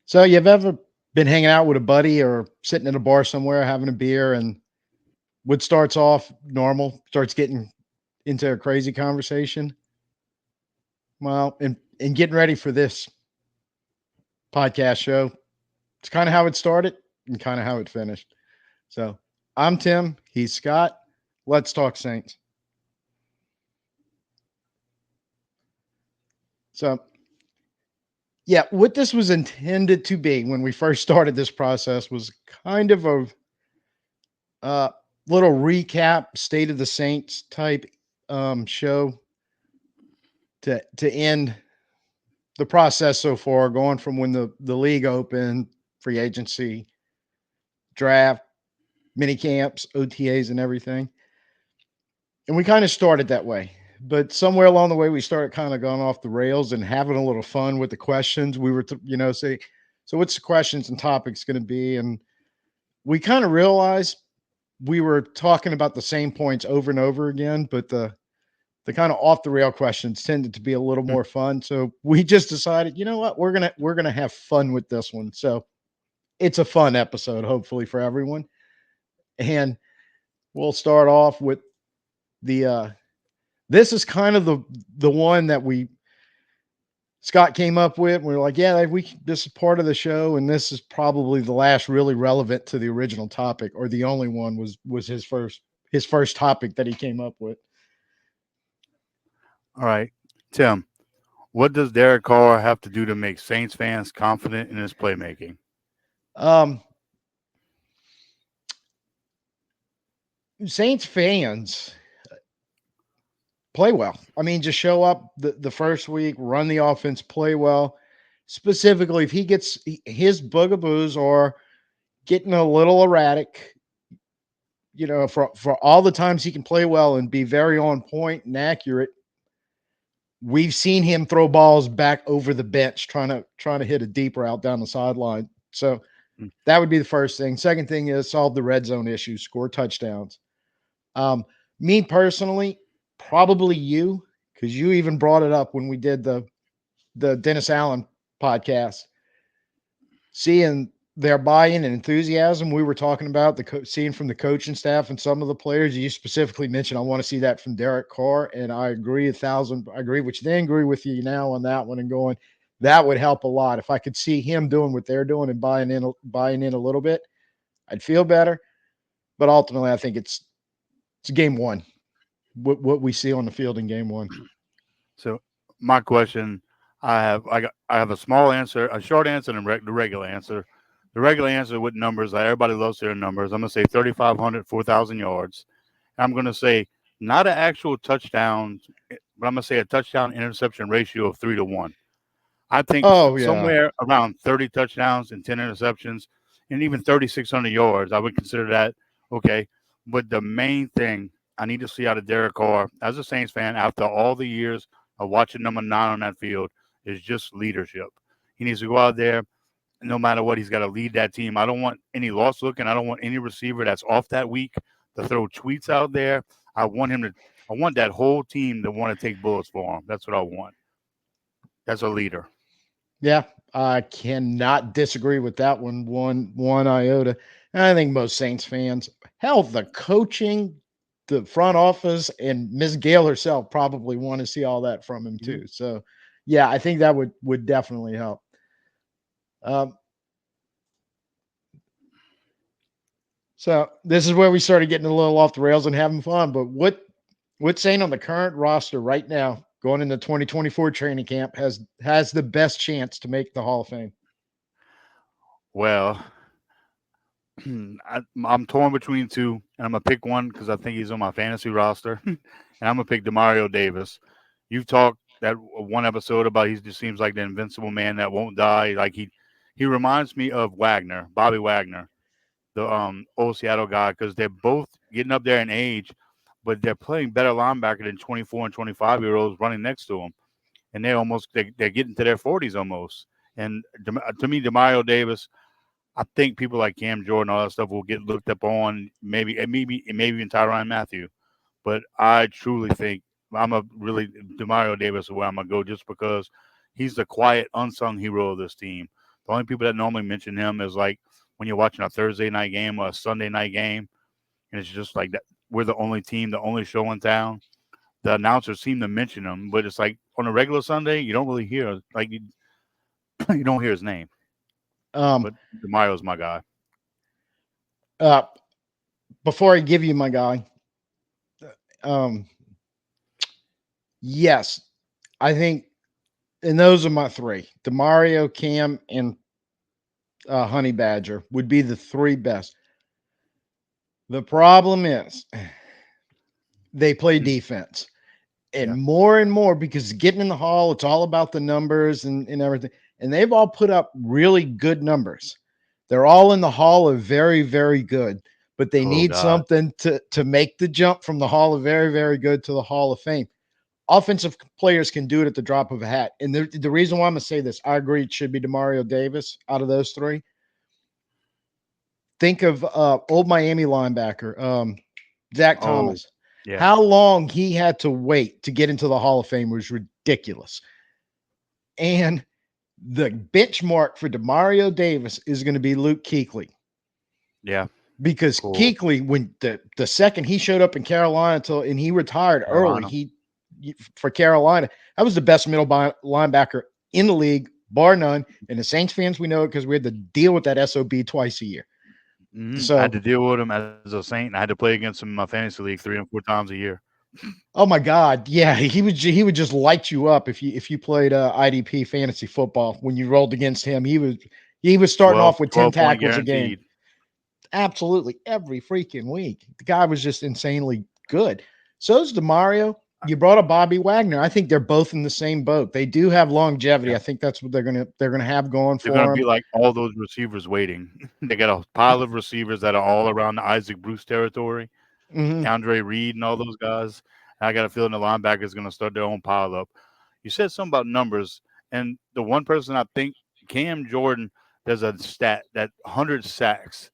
So you've ever been hanging out with a buddy or sitting in a bar somewhere having a beer and what starts off normal starts getting into a crazy conversation? Well, and getting ready for this podcast show, it's kind of how it started and kind of how it finished. So I'm Tim, he's Scott. Let's talk Saints. So yeah, what this was intended to be when we first started this process was kind of a little recap, state of the Saints type show to end the process so far, going from when the league opened, free agency, draft, mini camps, OTAs, and everything. And we kind of started that way. But somewhere along the way, we started kind of going off the rails and having a little fun with the questions. We were, say, so what's the questions and topics going to be? And we kind of realized we were talking about the same points over and over again, but the kind of off the rail questions tended to be a little more fun. So we just decided, you know what, we're gonna have fun with this one. So it's a fun episode, hopefully for everyone. And we'll start off with the this is kind of the one that Scott came up with. We were like, yeah, this is part of the show, and this is probably the last really relevant to the original topic, or the only one was his first topic that he came up with. All right, Tim, what does Derek Carr have to do to make Saints fans confident in his playmaking? Saints fans play well. I mean, just show up the first week, run the offense, play well. Specifically, if he gets his bugaboos are getting a little erratic, for all the times he can play well and be very on point and accurate, we've seen him throw balls back over the bench trying to hit a deep route down the sideline. So that would be the first thing. Second thing is solve the red zone issue, score touchdowns. Me personally, probably you, because you even brought it up when we did the Dennis Allen podcast. Seeing their buy-in and enthusiasm, we were talking about seeing from the coaching staff and some of the players. You specifically mentioned, I want to see that from Derek Carr, and I agree 1,000. I agree with you then, agree with you now on that one, and going, that would help a lot. If I could see him doing what they're doing and buying in a little bit, I'd feel better. But ultimately, I think it's game one. What we see on the field in game one. So my question, I have a small answer, a short answer, and the regular answer. The regular answer with numbers, everybody loves their numbers. I'm going to say 3,500, 4,000 yards. And I'm going to say not an actual touchdown, but I'm going to say a touchdown interception ratio of 3-1. I think somewhere around 30 touchdowns and 10 interceptions and even 3,600 yards, I would consider that okay. But the main thing I need to see out of Derek Carr as a Saints fan after all the years of watching number 9 on that field is just leadership. He needs to go out there, no matter what, he's got to lead that team. I don't want any lost look, and I don't want any receiver that's off that week to throw tweets out there. I want him to. I want that whole team to want to take bullets for him. That's what I want. That's a leader. Yeah, I cannot disagree with that one iota. And I think most Saints fans, hell, the coaching, the front office, and Miss Gale herself probably want to see all that from him Mm-hmm. too. So, yeah, I think that would definitely help. Um, so this is where we started getting a little off the rails and having fun. But what's saying on the current roster right now, going into 2024 training camp, has the best chance to make the Hall of Fame? Well, I'm torn between two, and I'm gonna pick one because I think he's on my fantasy roster, and I'm gonna pick Demario Davis. You've talked that one episode about he just seems like the invincible man that won't die. Like he reminds me of Wagner, Bobby Wagner, the old Seattle guy, because they're both getting up there in age, but they're playing better linebacker than 24 and 25-year-olds running next to them, and they're getting to their 40s almost. And to me, Demario Davis, I think people like Cam Jordan, all that stuff will get looked up on, maybe even Tyran Mathieu. But I truly think I'm a really Demario Davis is where I'm gonna go just because he's the quiet, unsung hero of this team. The only people that normally mention him is like when you're watching a Thursday night game or a Sunday night game, and it's just like that. We're the only team, the only show in town. The announcers seem to mention him, but it's like on a regular Sunday, you don't really hear you don't hear his name. Um, But Demario's my guy. uh, Before I give you my guy, um, yes, I think, and those are my three: Demario, Cam, and Honey Badger would be the three best. The problem is they play Mm, defense, yeah. and more because getting in the hall, it's all about the numbers and everything. And they've all put up really good numbers. They're all in the hall of very, very good, but they Oh need God. something to make the jump from the hall of very, very good to the hall of fame. Offensive players can do it at the drop of a hat. And the reason why I'm going to say this, I agree it should be Demario Davis out of those three. Think of old Miami linebacker, Zach Oh, Thomas. yeah. How long he had to wait to get into the Hall of Fame was ridiculous. And the benchmark for Demario Davis is going to be Luke Kuechly, Yeah. because Cool. Kuechly, when the second he showed up in Carolina and he retired early, Carolina. for Carolina, that was the best linebacker in the league, bar none. And the Saints fans, we know it because we had to deal with that SOB twice a year. I had So, to deal with him as a Saint, and I had to play against him in my fantasy league 3 and 4 times a year. oh my God, yeah, he would just light you up if you played IDP fantasy football when you rolled against him. He was starting 12, off with 10 12 point tackles a game, guaranteed. absolutely every freaking week. The guy was just insanely good. So's Demario. You brought up Bobby Wagner. I think they're both in the same boat. They do have longevity. Yeah. I think that's what they're gonna have going They're going for to be them. like all those receivers waiting. They got a pile of receivers that are all around the Isaac Bruce territory, Hmm. Andre Reed, and all those guys. And I got a feeling the linebackers going to start their own pile up. You said something about numbers, and the one person I think, Cam Jordan, there's a stat that 100 sacks,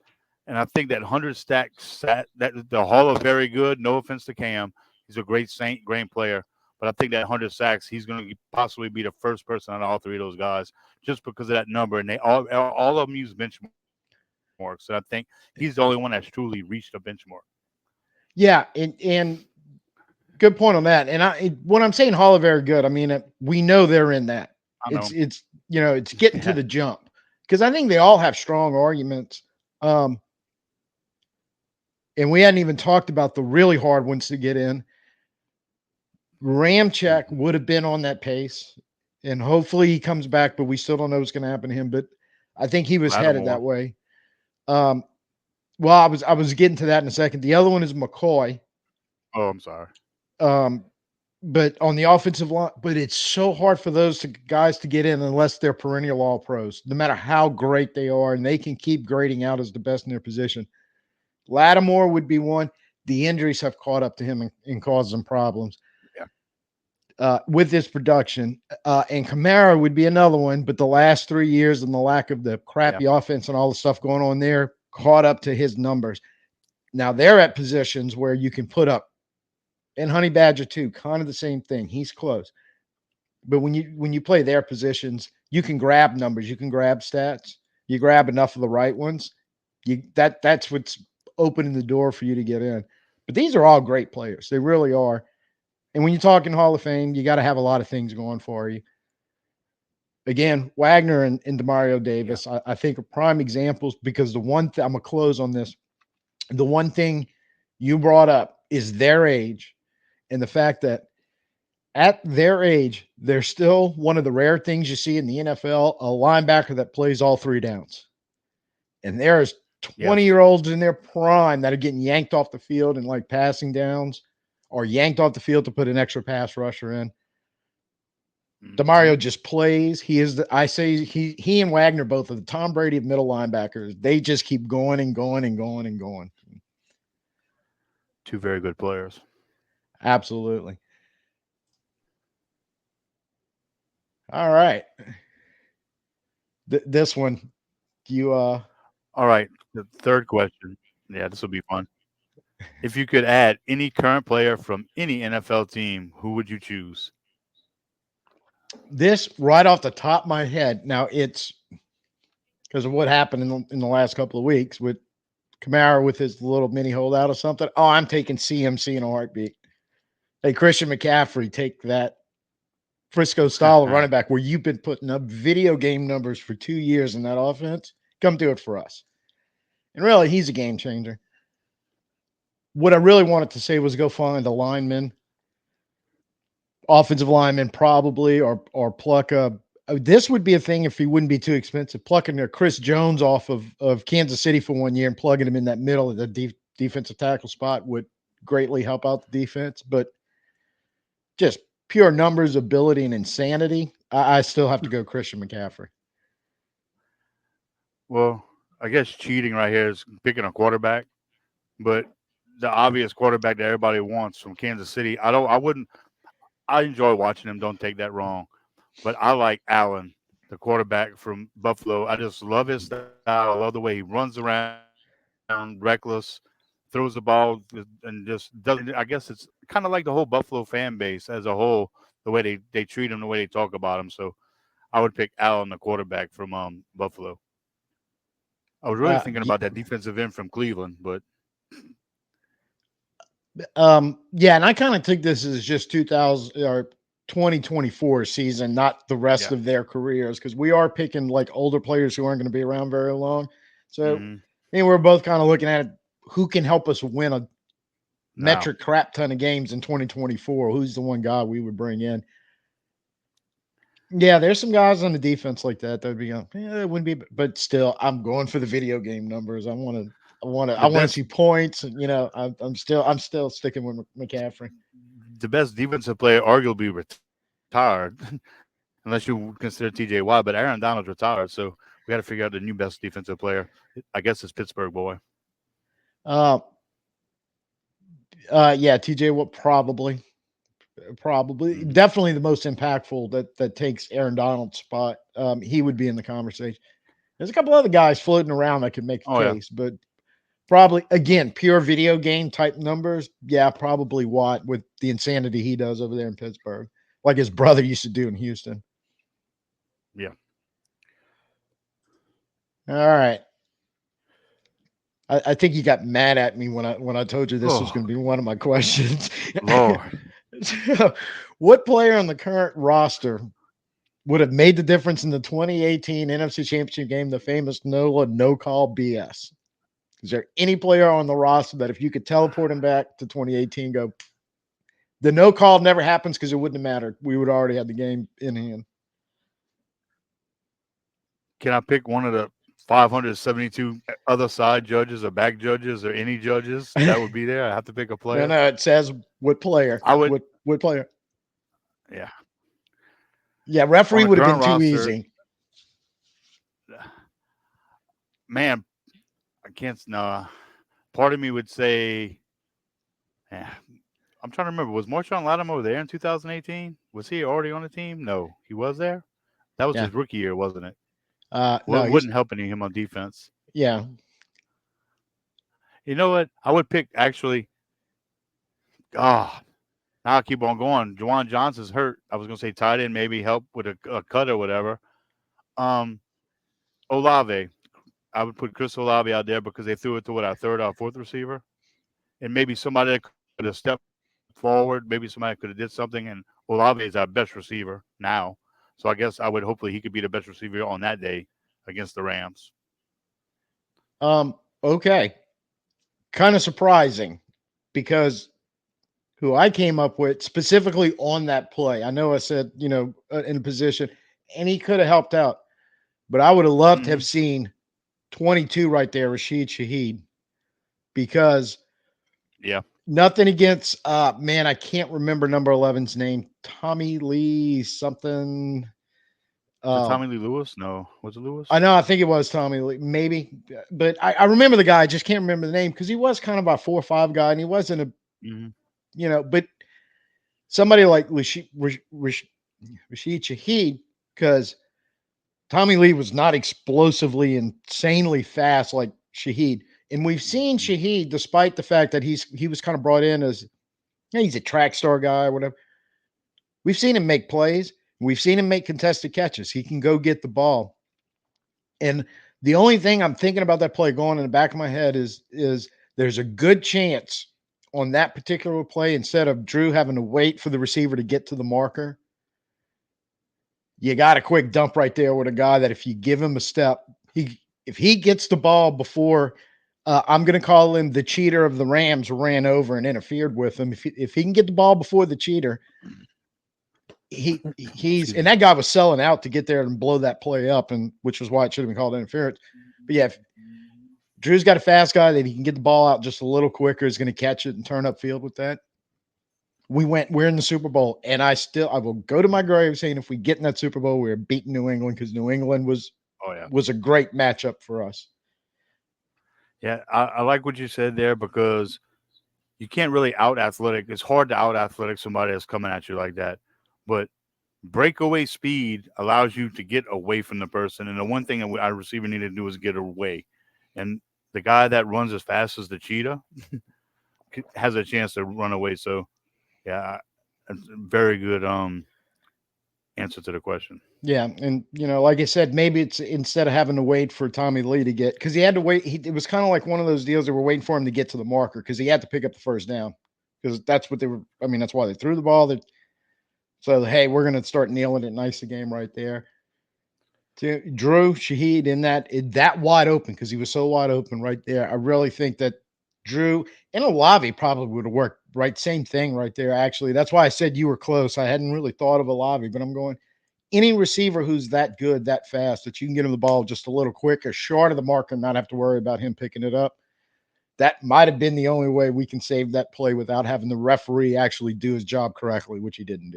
and I think that 100 that the Hall of Very Good. No offense to Cam, he's a great Saint, great player, but I think that 100 sacks, he's going to possibly be the first person out of all three of those guys, just because of that number, and they all of them use benchmarks. So I think he's the only one that's truly reached a benchmark. Yeah, and good point on that. And when I'm saying Hall of Very Good, I mean we know they're in that. I know. It's getting to Yeah. the jump, because I think they all have strong arguments. Um, and we hadn't even talked about the really hard ones to get in. Ramchek would have been on that pace, and hopefully he comes back, but we still don't know what's going to happen to him. But I think he was headed Lattimore. that way. Um, well, I was getting to that in a second. The other one is McCoy. Oh, I'm sorry. Um, but on the offensive line, but it's so hard for those guys to get in unless they're perennial all pros, no matter how great they are, and they can keep grading out as the best in their position. Lattimore would be one. The injuries have caught up to him and caused him problems. Yeah. with this production. And Kamara would be another one, but the last 3 years and the lack of the crappy offense and all the stuff going on there caught up to his numbers. Now they're at positions where you can put up, and Honey Badger too, kind of the same thing. He's close. But when you play their positions, you can grab numbers, you can grab stats, you grab enough of the right ones. That's what's opening the door for you to get in. But these are all great players. They really are. And when you're talking Hall of Fame, you got to have a lot of things going for you. Again, Wagner and Demario Davis, I think are prime examples because the one thing I'm gonna close on this. The one thing you brought up is their age and the fact that at their age, they're still one of the rare things you see in the NFL, a linebacker that plays all three downs. And there's 20-year-olds in their prime that are getting yanked off the field and like passing downs or yanked off the field to put an extra pass rusher in. Demario just plays. He is I say he and Wagner both are the Tom Brady of middle linebackers. They just keep going and going and going and going. Two very good players. Absolutely. All right. This one, you All right. The third question. Yeah, this will be fun. If you could add any current player from any NFL team, who would you choose? this right off the top of my head. Now it's because of what happened in the last couple of weeks with Kamara with his little mini holdout or something. Oh, I'm taking CMC in a heartbeat. Hey, Christian McCaffrey, take that Frisco style of running back where you've been putting up video game numbers for 2 years in that offense. Come do it for us. And really, he's a game changer. What I really wanted to say was go find a lineman, offensive lineman, probably, or pluck a. This would be a thing if he wouldn't be too expensive. Plucking a Chris Jones off of Kansas City for 1 year and plugging him in that middle of the defensive tackle spot would greatly help out the defense. But just pure numbers, ability, and insanity, I still have to go Christian McCaffrey. Well, I guess cheating right here is picking a quarterback, but the obvious quarterback that everybody wants from Kansas City, I enjoy watching him, don't take that wrong. But I like Allen, the quarterback from Buffalo. I just love his style. I love the way he runs around, reckless, throws the ball, and just doesn't. I guess it's kind of like the whole Buffalo fan base as a whole, the way they treat him, the way they talk about him. So I would pick Allen, the quarterback from Buffalo. I was really thinking about that defensive end from Cleveland, but Yeah, and I kind of think this is just 2000 or 2024 season, not the rest yeah. of their careers, because we are picking like older players who aren't going to be around very long. So, Mm-hmm. I mean, we're both kind of looking at it, who can help us win a Now, metric crap ton of games in 2024. Who's the one guy we would bring in? Yeah, there's some guys on the defense like that that'd be going, yeah, it wouldn't be, but still, I'm going for the video game numbers. I the want to best see points, and I'm still sticking with McCaffrey. the best defensive player arguably retired, unless you consider TJ Watt, but Aaron Donald's retired, so we got to figure out the new best defensive player. I guess it's Pittsburgh boy. Uh, yeah, TJ Watt probably Mm-hmm. definitely the most impactful that takes Aaron Donald's spot. He would be in the conversation. There's a couple other guys floating around that could make a Oh yeah, case, but probably again pure video game type numbers. Yeah, probably Watt with the insanity he does over there in Pittsburgh, like his brother used to do in Houston. yeah. All right. I think you got mad at me when I told you this was Oh going to be one of my questions. Lord, What player on the current roster would have made the difference in the 2018 NFC Championship game, the famous no call BS? Is there any player on the roster that if you could teleport him back to 2018, go, the no call never happens because it wouldn't have mattered. We would already have the game in hand. can I pick one of the 572 other side judges or back judges or any judges that would be there? I have to pick a No, player. no, it says what player. I would, What player? yeah. Yeah, On referee the would have been current too roster, easy. man, I can't. No, part of me would say, yeah, I'm trying to remember. Was Marshon Lattimore there in 2018? Was he already on the team? No, he was there. That was Yeah. his rookie year, wasn't it? Well, No, it he's wouldn't help any him on defense. yeah. You know what? I would pick actually. Ah, now I keep on going. Juwan Johnson's hurt. I was gonna say tight end, maybe help with a cut or whatever. Um, Olave. I would put Chris Olave out there because they threw it to what our third or fourth receiver, and maybe somebody that could have stepped forward. Maybe somebody could have did something. And Olave is our best receiver now, so I guess I would hopefully he could be the best receiver on that day against the Rams. Okay. Kind of surprising because who I came up with specifically on that play. I know I said, in a position, and he could have helped out, but I would have loved to Mm-hmm. have seen 22 right there, Rashid Shaheed, because Yeah. nothing against, man, I can't remember number 11's name, Tommy Lee something. Is it Um, Tommy Lee Lewis? No, was it I Lewis? know, I think it was Tommy Lee, maybe, but I remember the guy. I just can't remember the name because he was kind of a 4 or 5 guy, and he wasn't a, Mm-hmm. but somebody like Rashid Shaheed, because Tommy Lee was not explosively, insanely fast like Shaheed. And we've seen Shaheed, despite the fact that he was kind of brought in as he's a track star guy or whatever. We've seen him make plays. We've seen him make contested catches. He can go get the ball. And the only thing I'm thinking about that play going in the back of my head is there's a good chance on that particular play, instead of Drew having to wait for the receiver to get to the marker, you got a quick dump right there with a guy that if you give him a step, if he gets the ball before, I'm going to call him the cheater of the Rams, ran over and interfered with him. If he can get the ball before the cheater, he's Excuse and me. that guy was selling out to get there and blow that play up, and which was why it should have been called interference. But yeah, if Drew's got a fast guy that he can get the ball out just a little quicker, is going to catch it and turn upfield with that. We're in the Super Bowl, and I will go to my grave saying if we get in that Super Bowl, we're beating New England, because New England Oh yeah. was a great matchup for us. Yeah, I like what you said there because you can't really out athletic. It's hard to out athletic somebody that's coming at you like that. But breakaway speed allows you to get away from the person. And the one thing that our receiver needed to do is get away. And the guy that runs as fast as the cheetah has a chance to run away. So, yeah, that's a very good answer to the question. Yeah, and like I said, maybe it's instead of having to wait for Tommy Lee to get, because he had to wait. It was kind of like one of those deals that were waiting for him to get to the marker because he had to pick up the first down, because that's what they were. I mean, that's why they threw the ball. So hey, we're going to start kneeling it nice the game right there. To Drew Shaheed in that wide open, because he was so wide open right there. I really think that Drew and Olave probably would have worked right. Same thing right there. Actually, that's why I said you were close. I hadn't really thought of Olave, but I'm going any receiver who's that good, that fast, that you can get him the ball just a little quicker, short of the marker, and not have to worry about him picking it up. That might have been the only way we can save that play without having the referee actually do his job correctly, which he didn't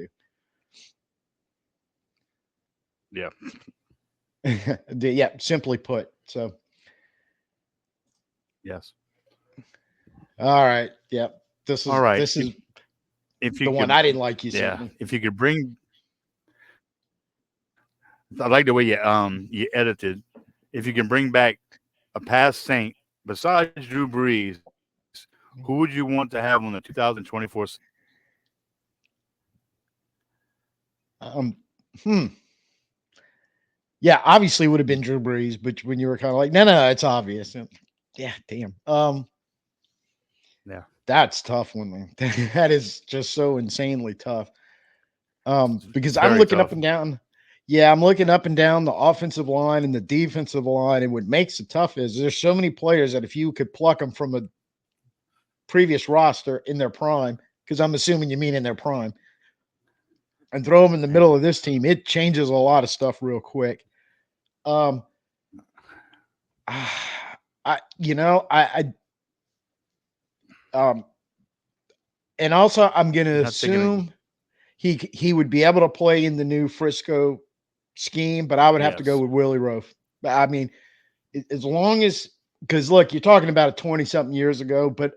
Yeah. do. Yeah, simply put. So, Yes. all right. Yep. This All is right. this is If the you one could, I didn't like you sent yeah, me. if you could bring, I like the way you edited. If you can bring back a past Saint besides Drew Brees, who would you want to have on the 2024 Um, hmm. Yeah, obviously would have been Drew Brees, but when you were kind of like, no, it's obvious. Yeah, damn. Yeah. That's tough one, man. That is just so insanely tough. Because I'm Very looking up tough. and down. Yeah, I'm looking up and down the offensive line and the defensive line. And what makes it tough is there's so many players that if you could pluck them from a previous roster in their prime, because I'm assuming you mean in their prime, and throw them in the middle Yeah. of this team, it changes a lot of stuff real quick. Um, I and also I'm going to You're not taking a assume he would be able to play in the new Frisco scheme, but I would have to go yes. with Willie Roaf. I mean, as long as, because look, you're talking about it 20 something years ago, but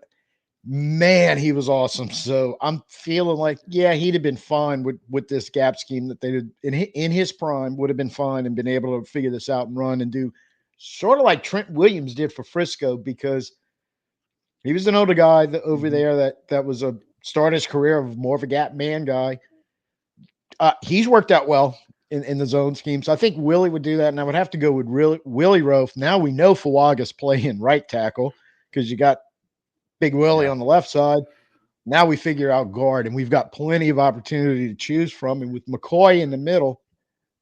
Man, he was awesome. So I'm feeling like, yeah, he'd have been fine with this gap scheme that they did in his prime, would have been fine and been able to figure this out and run and do sort of like Trent Williams did for Frisco, because he was an older guy over Mhm. there that was a start his career of more of a gap man guy. He's worked out well in the zone scheme. So I think Willie would do that. And I would have to go with Willie Rofe. Now we know Fuaga's playing right tackle because you got Big Willie Yeah. on the left side. Now we figure out guard, and we've got plenty of opportunity to choose from. And with McCoy in the middle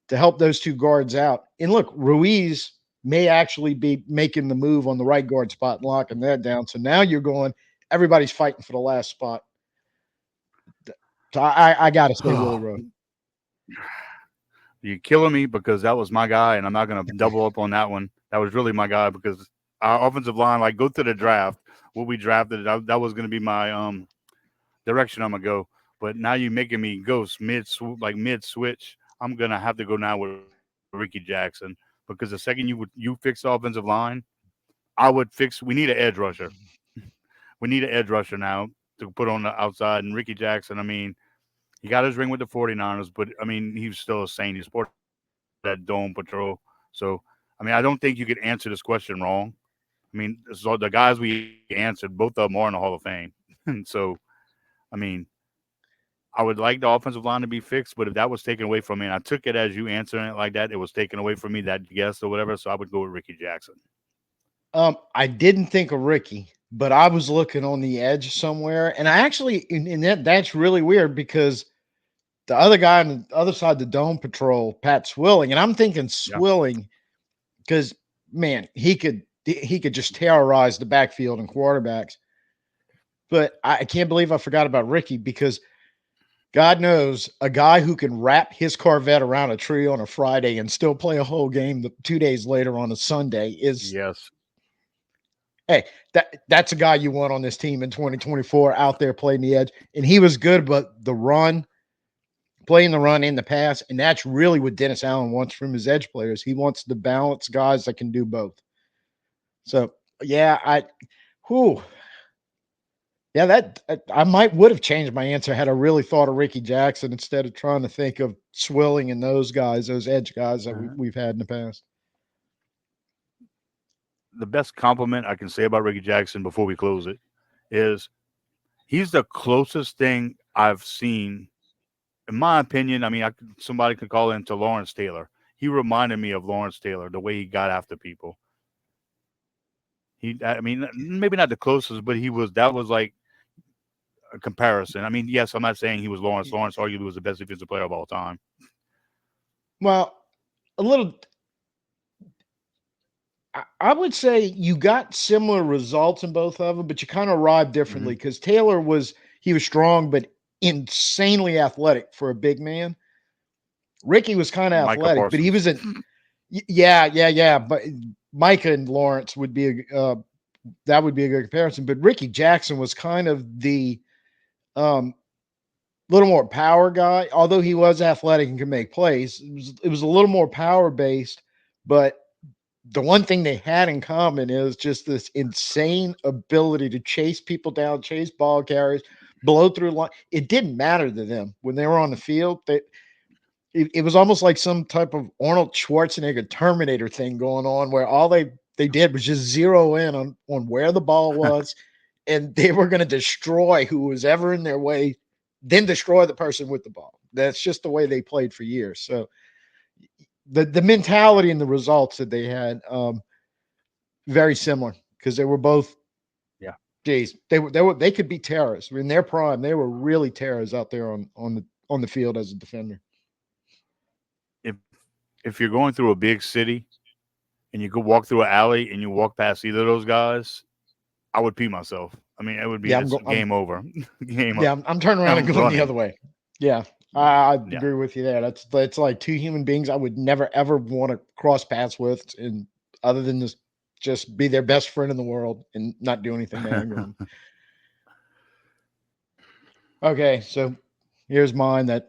to help those two guards out. And look, Ruiz may actually be making the move on the right guard spot and locking that down. So now you're going, everybody's fighting for the last spot. So I got to say Willie Rowe. You're killing me because that was my guy, and I'm not going to double up on that one. That was really my guy because our offensive line, like, go to the draft. What we drafted, that was going to be my direction I'm gonna go. But now you're making me go mid switch. I'm gonna have to go now with Ricky Jackson because the second you fix the offensive line, I would fix. We need an edge rusher. We need an edge rusher now to put on the outside. And Ricky Jackson, I mean, he got his ring with the 49ers, but I mean, he was still a saint. He's part of that dome patrol. So, I mean, I don't think you could answer this question wrong. I mean, so the guys we answered, both of them are in the Hall of Fame. And so, I mean, I would like the offensive line to be fixed, but if that was taken away from me, and I took it as you answering it like that, it was taken away from me, that guess or whatever. So I would go with Ricky Jackson. I didn't think of Ricky, but I was looking on the edge somewhere, and I actually, and that's really weird because the other guy on the other side of the dome patrol, Pat Swilling, and I'm thinking Yeah. Swilling because man, he could just terrorize the backfield and quarterbacks. But I can't believe I forgot about Ricky because God knows a guy who can wrap his Corvette around a tree on a Friday and still play a whole game 2 days later on a Sunday is, Yes. hey, that's a guy you want on this team in 2024 out there playing the edge. And he was good, but playing the run in the pass, and that's really what Dennis Allen wants from his edge players. He wants the balanced guys that can do both. So yeah, whew, yeah, that I might would have changed my answer had I really thought of Ricky Jackson instead of trying to think of Swilling and those guys, those edge guys that Uh-huh. we've had in the past. The best compliment I can say about Ricky Jackson before we close it is he's the closest thing I've seen, in my opinion. I mean, somebody could call him to Lawrence Taylor. He reminded me of Lawrence Taylor, the way he got after people. I mean, maybe not the closest, but that was like a comparison. I mean, yes, I'm not saying he was Lawrence. Lawrence arguably was the best defensive player of all time. Well, a little. I would say you got similar results in both of them, but you kind of arrived Mm-hmm. differently because Taylor he was strong but insanely athletic for a big man. Ricky was kind of Micah athletic, but he Parsons. was not. Yeah. But Micah and Lawrence would be that would be a good comparison. But Ricky Jackson was kind of the um, little more power guy, although he was athletic and could make plays. It was a little more power based, but the one thing they had in common is just this insane ability to chase people down, chase ball carriers, blow through line. It didn't matter to them when they were on the field. It was almost like some type of Arnold Schwarzenegger Terminator thing going on where all they did was just zero in on where the ball was, and they were going to destroy who was ever in their way, then destroy the person with the ball. That's just the way they played for years. So the mentality and the results that they had, very similar because they were both. Yeah. Geez, they could be terrorists in their prime. They were really terrorists out there on the field as a defender. If if you're going through a big city and you could walk through an alley and you walk past either of those guys, I would pee myself. I mean, it would be Yeah, just game over. Game over. I'm turning around and I'm going the running. other way. Yeah, I Yeah. agree with you there. That's like two human beings I would never ever want to cross paths with, and other than just be their best friend in the world and not do anything to anger them. Okay, so here's mine that's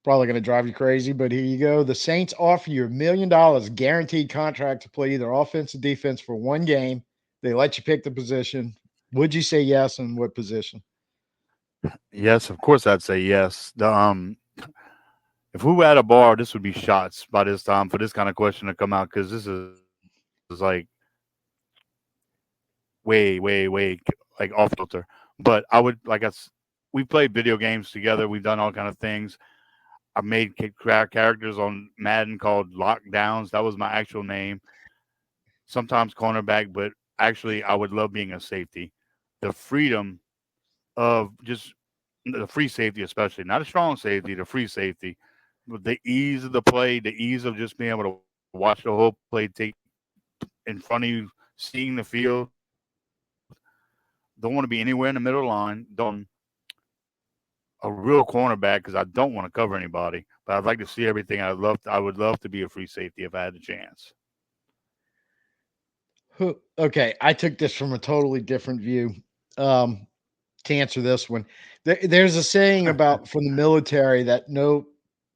probably going to drive you crazy, but here you go. The Saints offer you $1 million guaranteed contract to play either offense or defense for one game. They let you pick the position. Would you say yes, and what position? Yes, of course I'd say yes. If we were at a bar, this would be shots by this time for this kind of question to come out because this is like way like off kilter. But I would we played video games together. We've done all kind of things. I made characters on Madden called Lockdowns. That was my actual name. Sometimes cornerback, but actually I would love being a safety. The freedom of just the free safety, especially not a strong safety, the free safety, but the ease of the play, the ease of just being able to watch the whole play take in front of you, seeing the field. Don't want to be anywhere in the middle line. Don't a real cornerback because I don't want to cover anybody, but I'd like to see everything. I would love to be a free safety if I had the chance. Okay, I took this from a totally different view. Um, to answer this one, there's a saying about from the military that no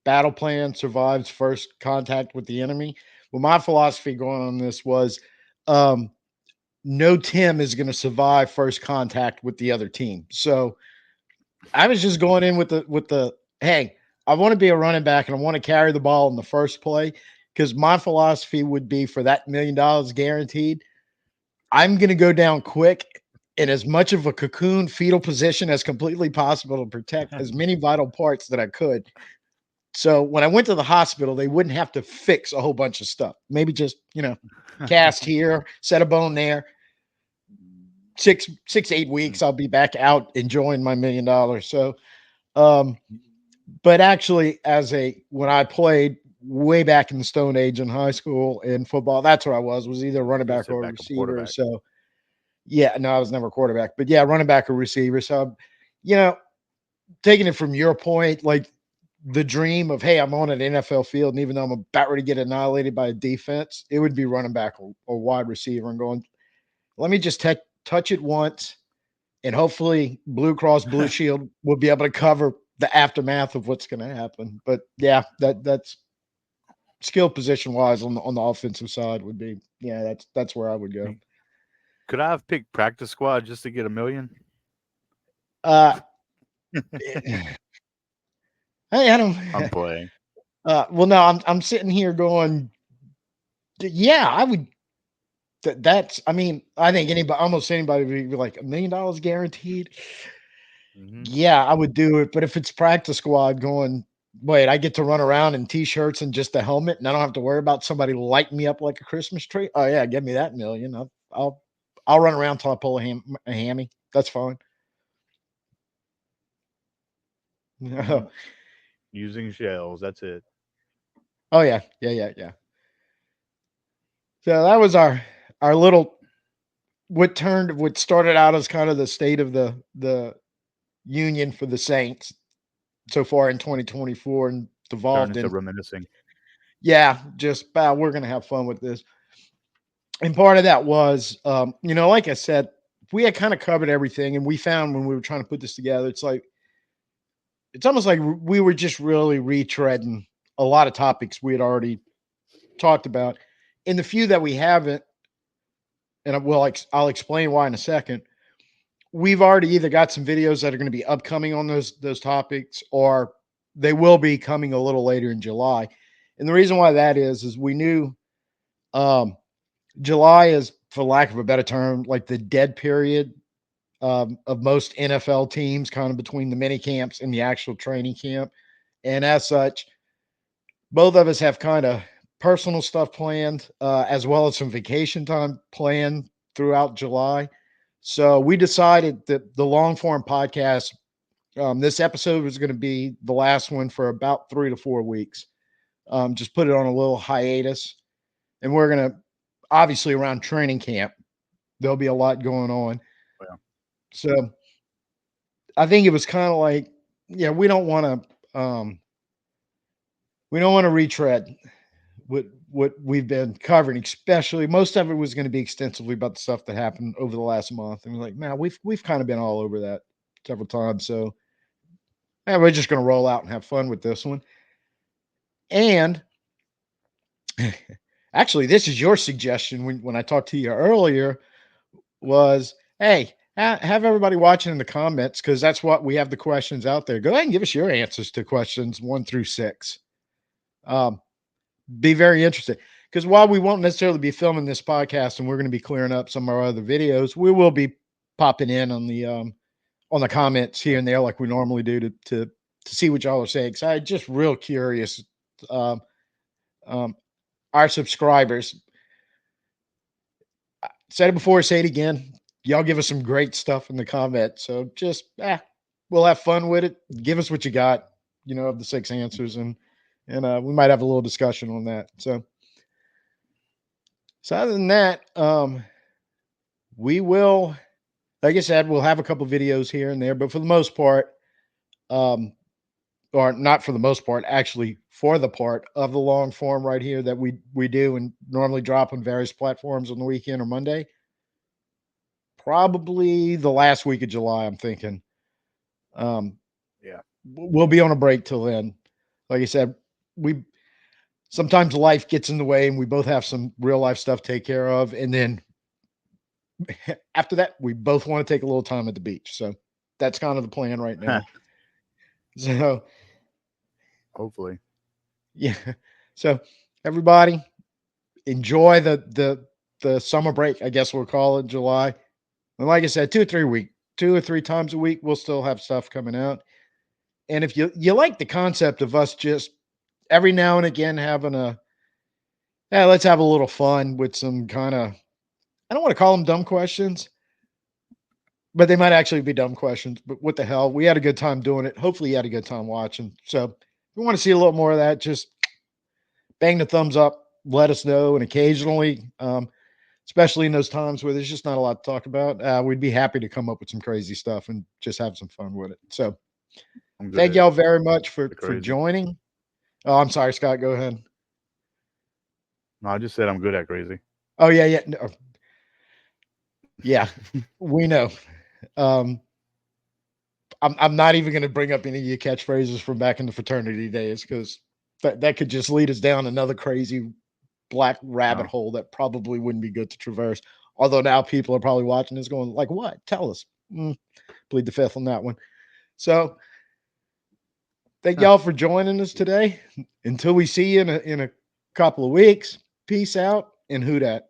battle plan survives first contact with the enemy. Well, my philosophy going on this was, um, no Tim is going to survive first contact with the other team. So I was just going in with the hey, I want to be a running back and I want to carry the ball in the first play because my philosophy would be for that $1 million guaranteed. I'm going to go down quick in as much of a cocoon fetal position as completely possible to protect as many vital parts that I could. So when I went to the hospital, they wouldn't have to fix a whole bunch of stuff. Maybe just, cast here, set a bone there. 8 weeks, I'll be back out enjoying my $1 million. So, um, but actually, when I played way back in the Stone Age in high school in football, that's what I was either running You back sit or back up receiver. quarterback. So yeah, no, I was never a quarterback, but yeah, running back or receiver. So, you know, taking it from your point, like the dream of, hey, I'm on an NFL field, and even though I'm about ready to get annihilated by a defense, it would be running back or wide receiver and going, let me just touch it once, and hopefully Blue Cross Blue Shield will be able to cover the aftermath of what's going to happen. But yeah, that's skill position wise on the offensive side would be, yeah, that's where I would go. Could I have picked practice squad just to get a million? Uh, I don't. I'm playing. Well, no, I'm sitting here going, yeah, I would. That's. I mean, I think almost anybody would be like $1 million guaranteed. Hmm. Yeah, I would do it. But if it's practice squad going, wait, I get to run around in t-shirts and just a helmet, and I don't have to worry about somebody lighting me up like a Christmas tree. Oh yeah, give me that million. I'll run around till I pull a hammy. That's fine. Hmm. Oh Using shells. That's it. yeah, yeah. So that was our little what started out as kind of the state of the union for the Saints so far in 2024 and Turn devolved into in, reminiscing. yeah, just we're gonna have fun with this. And part of that was, like I said, we had kind of covered everything, and we found when we were trying to put this together, it's almost like we were just really retreading a lot of topics we had already talked about. In the few that we haven't, and I'll explain why in a second. We've already either got some videos that are going to be upcoming on those topics, or they will be coming a little later in July. And the reason why that is we knew, um, July is, for lack of a better term, like the dead period, of most NFL teams, kind of between the mini camps and the actual training camp. And as such, both of us have kind of personal stuff planned, as well as some vacation time planned throughout July. So we decided that the long form podcast, this episode was going to be the last one for about 3 to 4 weeks. Just put it on a little hiatus, and we're going to, obviously, around training camp, there'll be a lot going on. Well, So I think it was kind of like, yeah, we don't want to retread what we've been covering, especially most of it was going to be extensively about the stuff that happened over the last month. And we're like, man, we've kind of been all over that several times. So yeah, we're just going to roll out and have fun with this one. And actually, this is your suggestion when I talked to you earlier was, hey, have everybody watching in the comments, because that's what we have the questions out there. Go ahead and give us your answers to questions 1 through 6. Um, be very interested, because while we won't necessarily be filming this podcast and we're going to be clearing up some of our other videos, we will be popping in on the comments here and there like we normally do to see what y'all are saying. So I'm just real curious. Um, um, our subscribers, said it before, say it again. Y'all give us some great stuff in the comments. So just we'll have fun with it. Give us what you got, of the 6 answers, and we might have a little discussion on that. So other than that, we will, like I said, we'll have a couple videos here and there, but for the most part, um, or not for the most part, actually for the part of the long form right here that we do and normally drop on various platforms on the weekend or Monday, probably the last week of July, I'm thinking. Um, Yeah. we'll be on a break till then. Like I said, we sometimes life gets in the way and we both have some real life stuff to take care of. And then after that, we both want to take a little time at the beach. So that's kind of the plan right now. So Hopefully. yeah. So everybody enjoy the summer break, I guess we'll call it, July. And like I said, 2 or 3 times a week, we'll still have stuff coming out. And if you like the concept of us just every now and again having let's have a little fun with some kind of, I don't want to call them dumb questions, but they might actually be dumb questions. But what the hell? We had a good time doing it. Hopefully you had a good time watching. So if you want to see a little more of that, just bang the thumbs up, let us know. And occasionally, especially in those times where there's just not a lot to talk about, we'd be happy to come up with some crazy stuff and just have some fun with it. So I'm good thank at y'all very much for crazy. joining. Oh, I'm sorry, Scott. Go ahead. No, I just said I'm good at crazy. Oh yeah, yeah, no, yeah. We know. Um, I'm not even going to bring up any of your catchphrases from back in the fraternity days, because that could just lead us down another crazy black rabbit No, hole that probably wouldn't be good to traverse. Although now people are probably watching this going like, "What? Tell us." Plead the fifth on that one. So thank y'all for joining us today. Until we see you in a couple of weeks. Peace out and who dat.